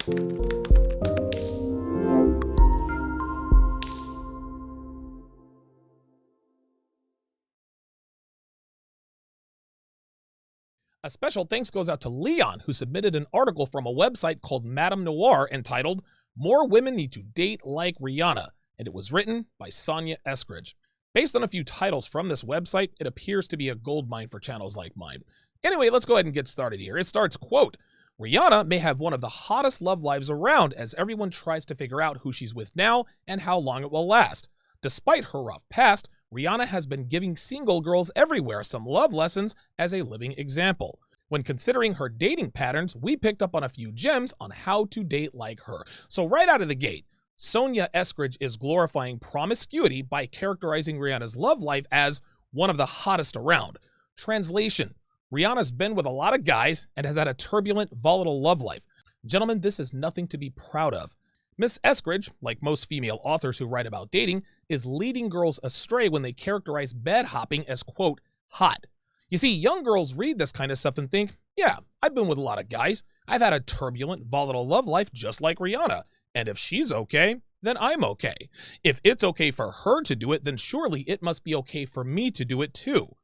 A special thanks goes out to Leon, who submitted an article from a website called Madame Noir entitled "More Women Need to Date Like Rihanna," and it was written by Sonia Eskridge. Based on a few titles from this website, it appears to be a goldmine for channels like mine. Anyway, let's go ahead and get started here. It starts, quote, "Rihanna may have one of the hottest love lives around as everyone tries to figure out who she's with now and how long it will last. Despite her rough past, Rihanna has been giving single girls everywhere some love lessons as a living example. When considering her dating patterns, we picked up on a few gems on how to date like her." So right out of the gate, Sonia Eskridge is glorifying promiscuity by characterizing Rihanna's love life as one of the hottest around. Translation: Rihanna's been with a lot of guys and has had a turbulent, volatile love life. Gentlemen, this is nothing to be proud of. Miss Eskridge, like most female authors who write about dating, is leading girls astray when they characterize bed hopping as, quote, hot. You see, young girls read this kind of stuff and think, yeah, I've been with a lot of guys. I've had a turbulent, volatile love life just like Rihanna. And if she's okay, then I'm okay. If it's okay for her to do it, then surely it must be okay for me to do it too.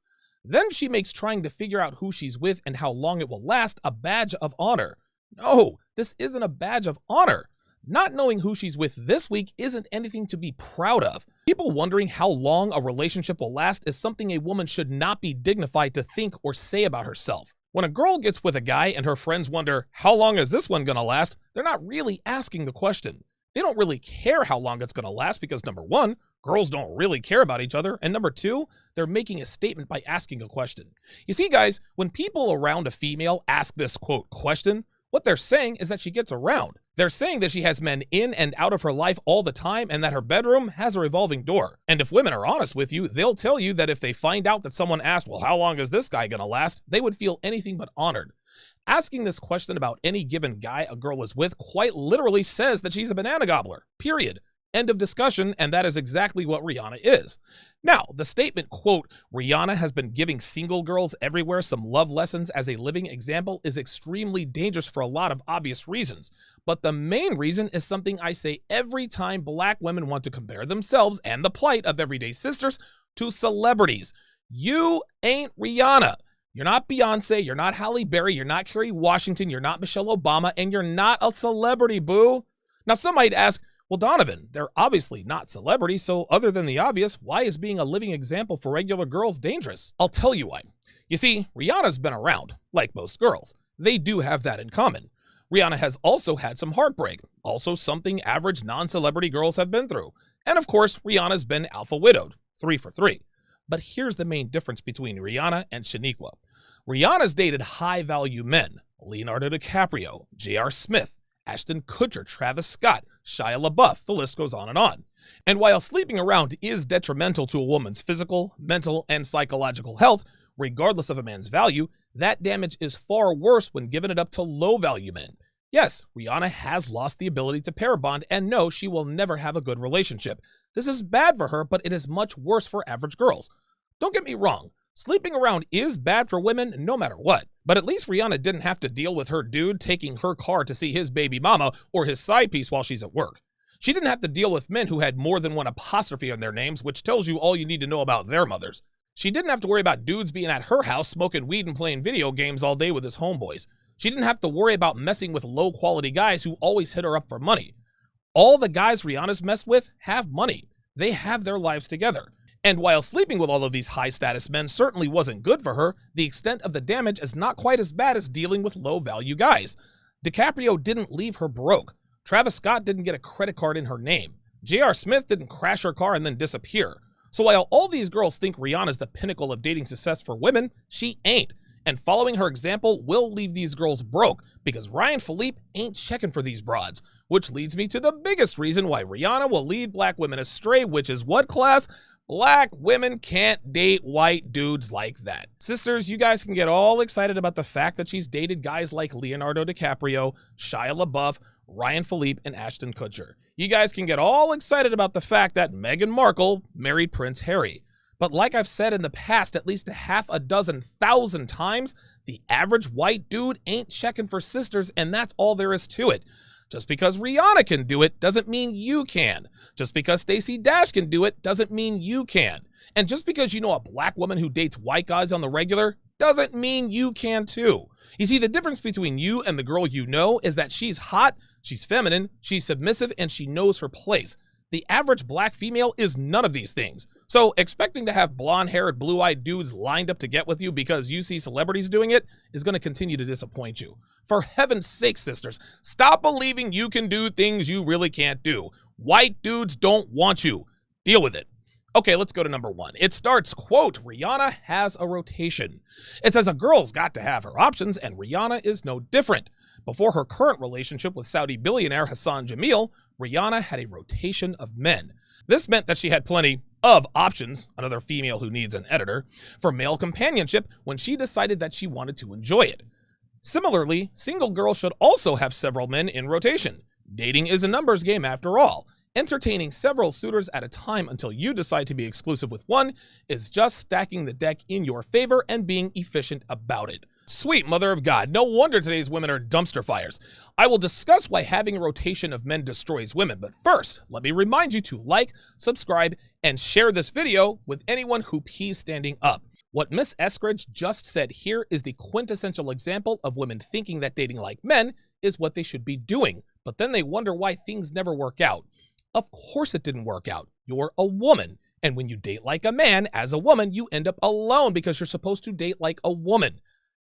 Then she makes trying to figure out who she's with and how long it will last a badge of honor. No, this isn't a badge of honor. Not knowing who she's with this week isn't anything to be proud of. People wondering how long a relationship will last is something a woman should not be dignified to think or say about herself. When a girl gets with a guy and her friends wonder, how long is this one gonna last? They're not really asking the question. They don't really care how long it's gonna last because, number one, girls don't really care about each other, and number two, they're making a statement by asking a question. You see, guys, when people around a female ask this, quote, question, what they're saying is that she gets around. They're saying that she has men in and out of her life all the time and that her bedroom has a revolving door. And if women are honest with you, they'll tell you that if they find out that someone asked, well, how long is this guy gonna last? They would feel anything but honored. Asking this question about any given guy a girl is with quite literally says that she's a banana gobbler, period. End of discussion, and that is exactly what Rihanna is. Now, the statement, quote, Rihanna has been giving single girls everywhere some love lessons as a living example is extremely dangerous for a lot of obvious reasons. But the main reason is something I say every time black women want to compare themselves and the plight of everyday sisters to celebrities. You ain't Rihanna. You're not Beyonce, you're not Halle Berry, you're not Kerry Washington, you're not Michelle Obama, and you're not a celebrity, boo. Now, some might ask, well, Donovan, they're obviously not celebrities, so other than the obvious, why is being a living example for regular girls dangerous? I'll tell you why. You see, Rihanna's been around, like most girls. They do have that in common. Rihanna has also had some heartbreak, also something average non-celebrity girls have been through. And of course, Rihanna's been alpha widowed, 3 for 3. But here's the main difference between Rihanna and Shaniqua. Rihanna's dated high-value men, Leonardo DiCaprio, J.R. Smith, Ashton Kutcher, Travis Scott, Shia LaBeouf, the list goes on. And while sleeping around is detrimental to a woman's physical, mental, and psychological health, regardless of a man's value, that damage is far worse when giving it up to low-value men. Yes, Rihanna has lost the ability to pair bond, and no, she will never have a good relationship. This is bad for her, but it is much worse for average girls. Don't get me wrong. Sleeping around is bad for women no matter what, but at least Rihanna didn't have to deal with her dude taking her car to see his baby mama or his side piece while she's at work. She didn't have to deal with men who had more than one apostrophe on their names, which tells you all you need to know about their mothers. She didn't have to worry about dudes being at her house smoking weed and playing video games all day with his homeboys. She didn't have to worry about messing with low-quality guys who always hit her up for money. All the guys Rihanna's messed with have money. They have their lives together. And while sleeping with all of these high-status men certainly wasn't good for her, the extent of the damage is not quite as bad as dealing with low-value guys. DiCaprio didn't leave her broke. Travis Scott didn't get a credit card in her name. J.R. Smith didn't crash her car and then disappear. So while all these girls think Rihanna's the pinnacle of dating success for women, she ain't. And following her example will leave these girls broke because Ryan Philippe ain't checking for these broads. Which leads me to the biggest reason why Rihanna will lead black women astray, which is what, class? Black women can't date white dudes like that. Sisters, you guys can get all excited about the fact that she's dated guys like Leonardo DiCaprio, Shia LaBeouf, Ryan Philippe, and Ashton Kutcher. You guys can get all excited about the fact that Meghan Markle married Prince Harry. But like I've said in the past at least 6,000 times, the average white dude ain't checking for sisters, and that's all there is to it. Just because Rihanna can do it doesn't mean you can. Just because Stacey Dash can do it doesn't mean you can. And just because you know a black woman who dates white guys on the regular doesn't mean you can too. You see, the difference between you and the girl you know is that she's hot, she's feminine, she's submissive, and she knows her place. The average black female is none of these things. So expecting to have blonde-haired, blue-eyed dudes lined up to get with you because you see celebrities doing it is going to continue to disappoint you. For heaven's sake, sisters, stop believing you can do things you really can't do. White dudes don't want you. Deal with it. Okay, let's go to number 1. It starts, quote, Rihanna has a rotation. It says a girl's got to have her options, and Rihanna is no different. Before her current relationship with Saudi billionaire Hassan Jameel, Rihanna had a rotation of men. This meant that she had plenty of options, another female who needs an editor, for male companionship when she decided that she wanted to enjoy it. Similarly, single girls should also have several men in rotation. Dating is a numbers game after all. Entertaining several suitors at a time until you decide to be exclusive with one is just stacking the deck in your favor and being efficient about it. Sweet mother of God, no wonder today's women are dumpster fires. I will discuss why having a rotation of men destroys women, but first, let me remind you to like, subscribe, and share this video with anyone who pees standing up. What Miss Eskridge just said here is the quintessential example of women thinking that dating like men is what they should be doing, but then they wonder why things never work out. Of course it didn't work out. You're a woman. And when you date like a man, as a woman, you end up alone because you're supposed to date like a woman.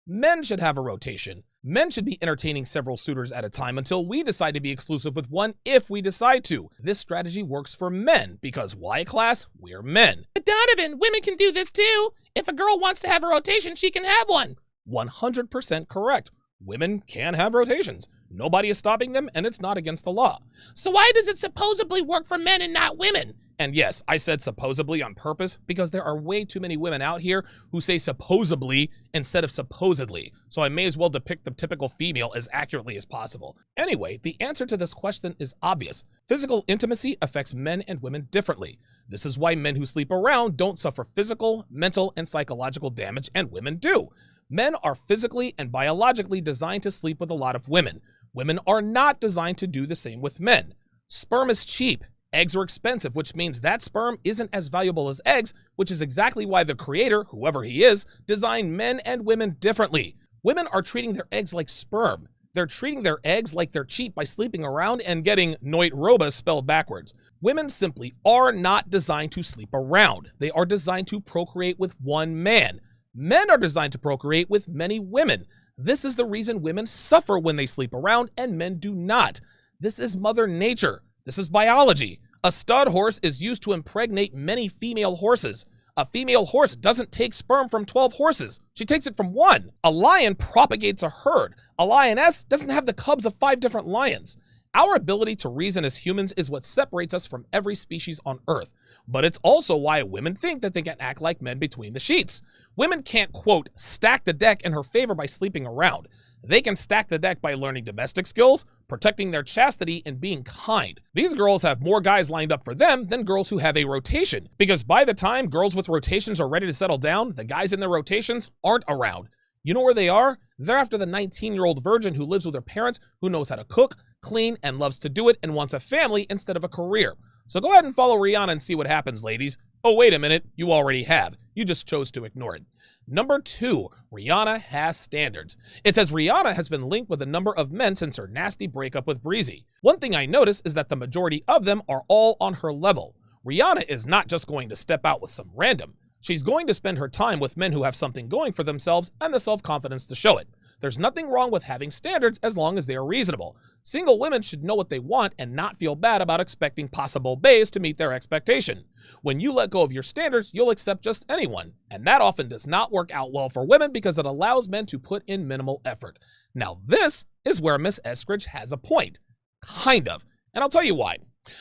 Men should have a rotation. Men should be entertaining several suitors at a time until we decide to be exclusive with one if we decide to. This strategy works for men because why, class? We're men. But Donovan, women can do this too. If a girl wants to have a rotation, she can have one. 100% correct. Women can have rotations. Nobody is stopping them, and it's not against the law. So why does it supposedly work for men and not women? And yes, I said supposedly on purpose because there are way too many women out here who say supposedly instead of supposedly. So I may as well depict the typical female as accurately as possible. Anyway, the answer to this question is obvious. Physical intimacy affects men and women differently. This is why men who sleep around don't suffer physical, mental, and psychological damage, and women do. Men are physically and biologically designed to sleep with a lot of women. Women are not designed to do the same with men. Sperm is cheap. Eggs are expensive, which means that sperm isn't as valuable as eggs, which is exactly why the creator, whoever he is, designed men and women differently. Women are treating their eggs like sperm. They're treating their eggs like they're cheap by sleeping around and getting noit roba spelled backwards. Women simply are not designed to sleep around. They are designed to procreate with one man. Men are designed to procreate with many women. This is the reason women suffer when they sleep around and men do not. This is Mother Nature. This is biology. A stud horse is used to impregnate many female horses. A female horse doesn't take sperm from 12 horses. She takes it from one. A lion propagates a herd. A lioness doesn't have the cubs of 5 different lions. Our ability to reason as humans is what separates us from every species on Earth. But it's also why women think that they can act like men between the sheets. Women can't, quote, stack the deck in her favor by sleeping around. They can stack the deck by learning domestic skills, protecting their chastity, and being kind. These girls have more guys lined up for them than girls who have a rotation, because by the time girls with rotations are ready to settle down, the guys in their rotations aren't around. You know where they are? They're after the 19-year-old virgin who lives with her parents, who knows how to cook, clean, and loves to do it, and wants a family instead of a career. So go ahead and follow Rihanna and see what happens, ladies. Oh, wait a minute, you already have. You just chose to ignore it. Number 2, Rihanna has standards. It says Rihanna has been linked with a number of men since her nasty breakup with Breezy. One thing I notice is that the majority of them are all on her level. Rihanna is not just going to step out with some random. She's going to spend her time with men who have something going for themselves and the self-confidence to show it. There's nothing wrong with having standards as long as they are reasonable. Single women should know what they want and not feel bad about expecting possible baes to meet their expectation. When you let go of your standards, you'll accept just anyone. And that often does not work out well for women because it allows men to put in minimal effort. Now this is where Miss Eskridge has a point. Kind of. And I'll tell you why.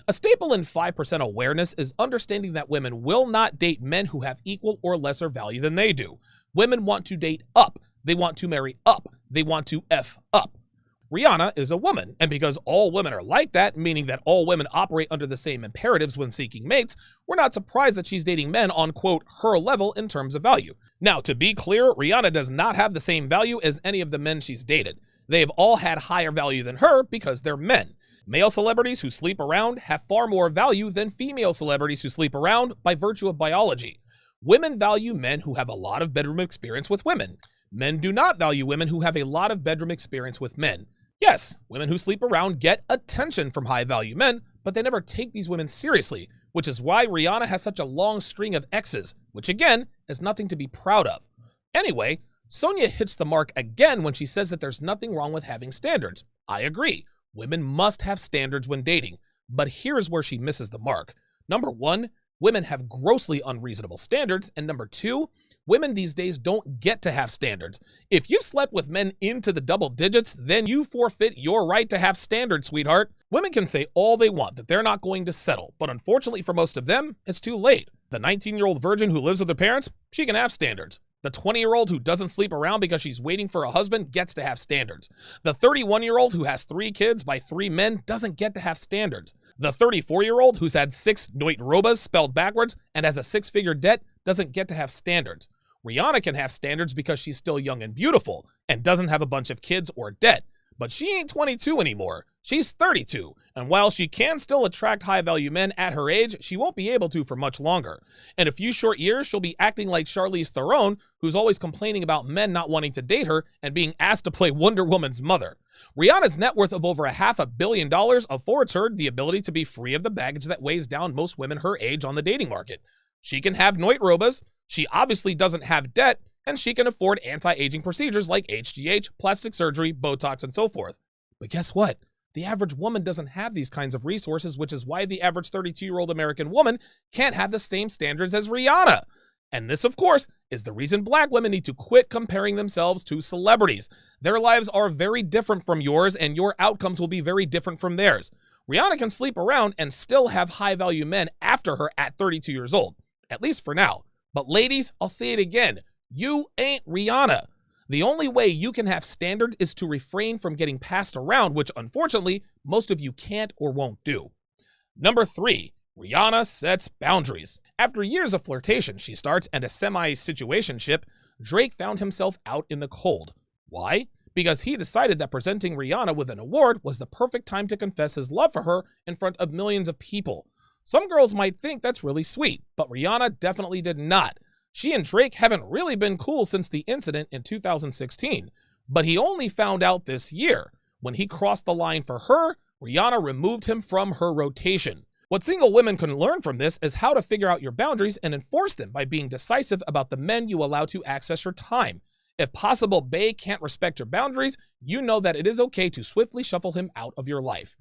A staple in 5% awareness is understanding that women will not date men who have equal or lesser value than they do. Women want to date up. They want to marry up. They want to F up. Rihanna is a woman, and because all women are like that, meaning that all women operate under the same imperatives when seeking mates, we're not surprised that she's dating men on, quote, her level in terms of value. Now, to be clear, Rihanna does not have the same value as any of the men she's dated. They have all had higher value than her because they're men. Male celebrities who sleep around have far more value than female celebrities who sleep around by virtue of biology. Women value men who have a lot of bedroom experience with women. Men do not value women who have a lot of bedroom experience with men. Yes, women who sleep around get attention from high-value men, but they never take these women seriously, which is why Rihanna has such a long string of exes, which again is nothing to be proud of. Anyway, Sonia hits the mark again when she says that there's nothing wrong with having standards. I agree. Women must have standards when dating, but here's where she misses the mark. Number one, women have grossly unreasonable standards, and number two, women these days don't get to have standards. If you've slept with men into the double digits, then you forfeit your right to have standards, sweetheart. Women can say all they want that they're not going to settle, but unfortunately for most of them, it's too late. The 19-year-old virgin who lives with her parents, she can have standards. The 20-year-old who doesn't sleep around because she's waiting for a husband gets to have standards. The 31-year-old who has 3 kids by 3 men doesn't get to have standards. The 34-year-old who's had 6 Noit Robas spelled backwards and has a 6-figure debt doesn't get to have standards. Rihanna can have standards because she's still young and beautiful and doesn't have a bunch of kids or debt. But she ain't 22 anymore. She's 32. And while she can still attract high-value men at her age, she won't be able to for much longer. In a few short years, she'll be acting like Charlize Theron, who's always complaining about men not wanting to date her and being asked to play Wonder Woman's mother. Rihanna's net worth of over $500 million affords her the ability to be free of the baggage that weighs down most women her age on the dating market. She can have Noit Robas, she obviously doesn't have debt, and she can afford anti-aging procedures like HGH, plastic surgery, Botox, and so forth. But guess what? The average woman doesn't have these kinds of resources, which is why the average 32-year-old American woman can't have the same standards as Rihanna. And this, of course, is the reason black women need to quit comparing themselves to celebrities. Their lives are very different from yours, and your outcomes will be very different from theirs. Rihanna can sleep around and still have high-value men after her at 32 years old, at least for now. But ladies, I'll say it again. You ain't Rihanna. The only way you can have standards is to refrain from getting passed around, which unfortunately, most of you can't or won't do. Number 3, Rihanna sets boundaries. After years of flirtation, she starts, and a semi-situationship, Drake found himself out in the cold. Why? Because he decided that presenting Rihanna with an award was the perfect time to confess his love for her in front of millions of people. Some girls might think that's really sweet, but Rihanna definitely did not. She and Drake haven't really been cool since the incident in 2016, but he only found out this year. When he crossed the line for her, Rihanna removed him from her rotation. What single women can learn from this is how to figure out your boundaries and enforce them by being decisive about the men you allow to access your time. If possible bae can't respect your boundaries, you know that it is okay to swiftly shuffle him out of your life.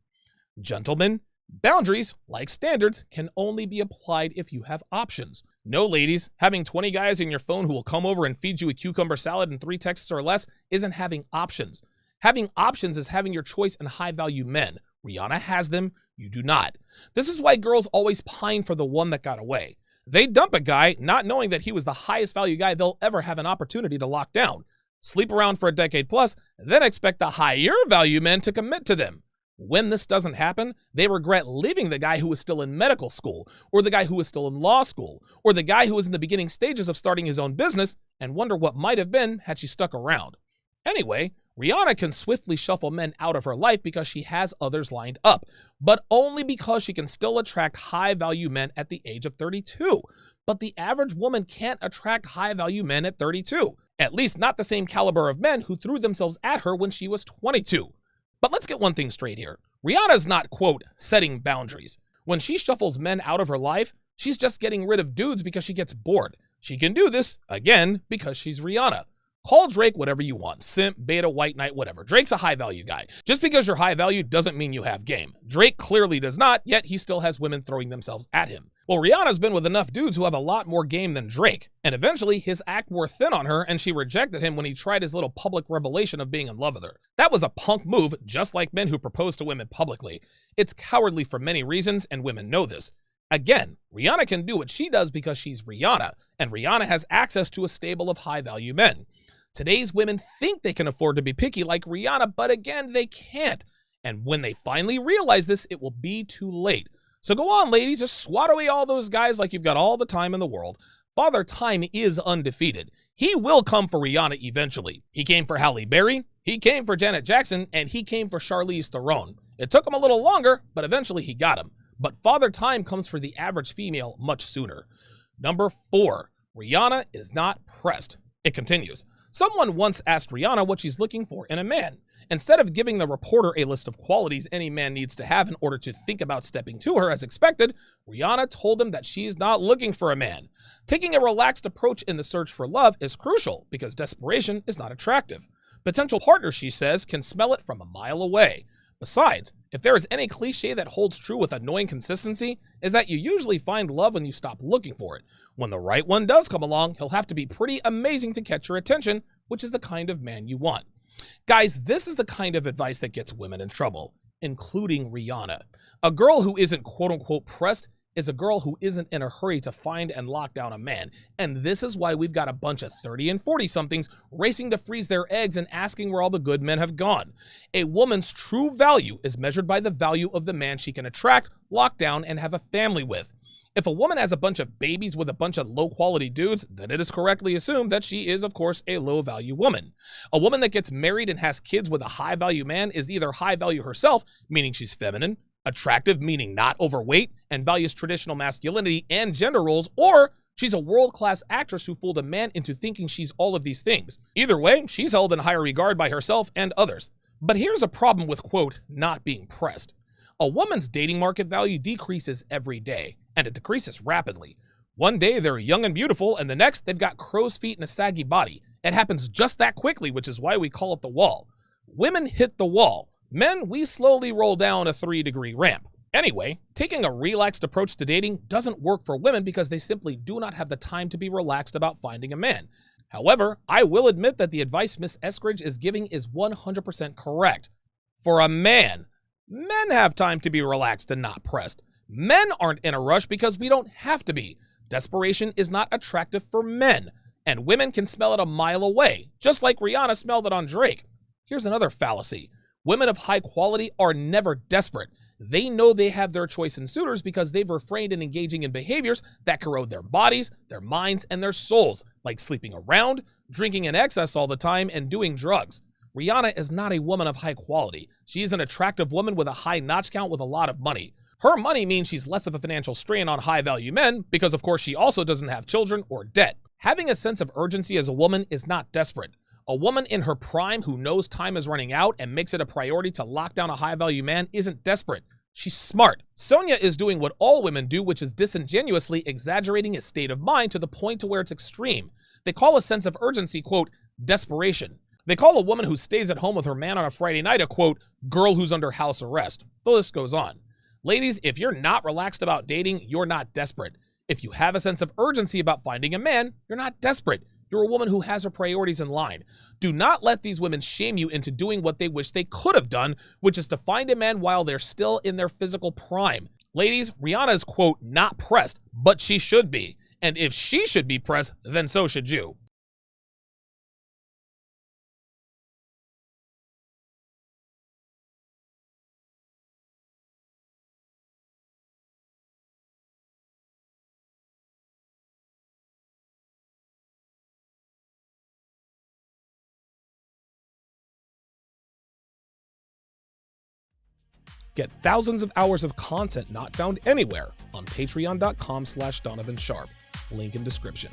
Gentlemen, boundaries, like standards, can only be applied if you have options. No, ladies, having 20 guys in your phone who will come over and feed you a cucumber salad in 3 texts or less isn't having options. Having options is having your choice in high-value men. Rihanna has them, you do not. This is why girls always pine for the one that got away. They dump a guy not knowing that he was the highest value guy they'll ever have an opportunity to lock down. Sleep around for a decade plus, then expect the higher value men to commit to them. When this doesn't happen, they regret leaving the guy who was still in medical school, or the guy who was still in law school, or the guy who was in the beginning stages of starting his own business, and wonder what might have been had she stuck around. Anyway, Rihanna can swiftly shuffle men out of her life because she has others lined up, but only because she can still attract high-value men at the age of 32. But the average woman can't attract high-value men at 32, at least not the same caliber of men who threw themselves at her when she was 22. But let's get one thing straight here. Rihanna's not, quote, setting boundaries. When she shuffles men out of her life, she's just getting rid of dudes because she gets bored. She can do this, again, because she's Rihanna. Call Drake whatever you want, simp, beta, white knight, whatever. Drake's a high-value guy. Just because you're high-value doesn't mean you have game. Drake clearly does not, yet he still has women throwing themselves at him. Well, Rihanna's been with enough dudes who have a lot more game than Drake, and eventually his act wore thin on her and she rejected him when he tried his little public revelation of being in love with her. That was a punk move, just like men who propose to women publicly. It's cowardly for many reasons, and women know this. Again, Rihanna can do what she does because she's Rihanna, and Rihanna has access to a stable of high-value men. Today's women think they can afford to be picky like Rihanna, but again, they can't. And when they finally realize this, it will be too late. So go on, ladies, just swat away all those guys like you've got all the time in the world. Father Time is undefeated. He will come for Rihanna eventually. He came for Halle Berry, He came for Janet Jackson, and he came for Charlize Theron. It took him a little longer, but eventually he got him. But Father Time comes for the average female much sooner. Number 4. Rihanna is not pressed. It continues. Someone once asked Rihanna what she's looking for in a man. Instead of giving the reporter a list of qualities any man needs to have in order to think about stepping to her as expected, Rihanna told him that she's not looking for a man. Taking a relaxed approach in the search for love is crucial because desperation is not attractive. Potential partners, she says, can smell it from a mile away. Besides, if there is any cliche that holds true with annoying consistency, is that you usually find love when you stop looking for it. When the right one does come along, he'll have to be pretty amazing to catch your attention, which is the kind of man you want. Guys, this is the kind of advice that gets women in trouble, including Rihanna. A girl who isn't quote-unquote pressed is a girl who isn't in a hurry to find and lock down a man. And this is why we've got a bunch of 30 and 40-somethings racing to freeze their eggs and asking where all the good men have gone. A woman's true value is measured by the value of the man she can attract, lock down, and have a family with. If a woman has a bunch of babies with a bunch of low-quality dudes, then it is correctly assumed that she is, of course, a low-value woman. A woman that gets married and has kids with a high-value man is either high-value herself, meaning she's feminine, attractive, meaning not overweight, and values traditional masculinity and gender roles, or she's a world-class actress who fooled a man into thinking she's all of these things. Either way, she's held in higher regard by herself and others. But here's a problem with, quote, not being pressed. A woman's dating market value decreases every day, and it decreases rapidly. One day they're young and beautiful, and the next they've got crow's feet and a saggy body. It happens just that quickly, which is why we call it the wall. Women hit the wall. Men, we slowly roll down a 3-degree ramp. Anyway, taking a relaxed approach to dating doesn't work for women because they simply do not have the time to be relaxed about finding a man. However, I will admit that the advice Miss Eskridge is giving is 100% correct. For a man, men have time to be relaxed and not pressed. Men aren't in a rush because we don't have to be. Desperation is not attractive for men, and women can smell it a mile away, just like Rihanna smelled it on Drake. Here's another fallacy. Women of high quality are never desperate. They know they have their choice in suitors because they've refrained in engaging in behaviors that corrode their bodies, their minds, and their souls, like sleeping around, drinking in excess all the time, and doing drugs. Rihanna is not a woman of high quality. She is an attractive woman with a high notch count with a lot of money. Her money means she's less of a financial strain on high-value men because, of course, she also doesn't have children or debt. Having a sense of urgency as a woman is not desperate. A woman in her prime who knows time is running out and makes it a priority to lock down a high-value man isn't desperate. She's smart. Sonia is doing what all women do, which is disingenuously exaggerating his state of mind to the point to where it's extreme. They call a sense of urgency, quote, desperation. They call a woman who stays at home with her man on a Friday night a, quote, girl who's under house arrest. The list goes on. Ladies, if you're not relaxed about dating, you're not desperate. If you have a sense of urgency about finding a man, you're not desperate. You're a woman who has her priorities in line. Do not let these women shame you into doing what they wish they could have done, which is to find a man while they're still in their physical prime. Ladies, Rihanna is, quote, not pressed, but she should be. And if she should be pressed, then so should you. Get thousands of hours of content not found anywhere on patreon.com/Donovan Sharpe. Link in description.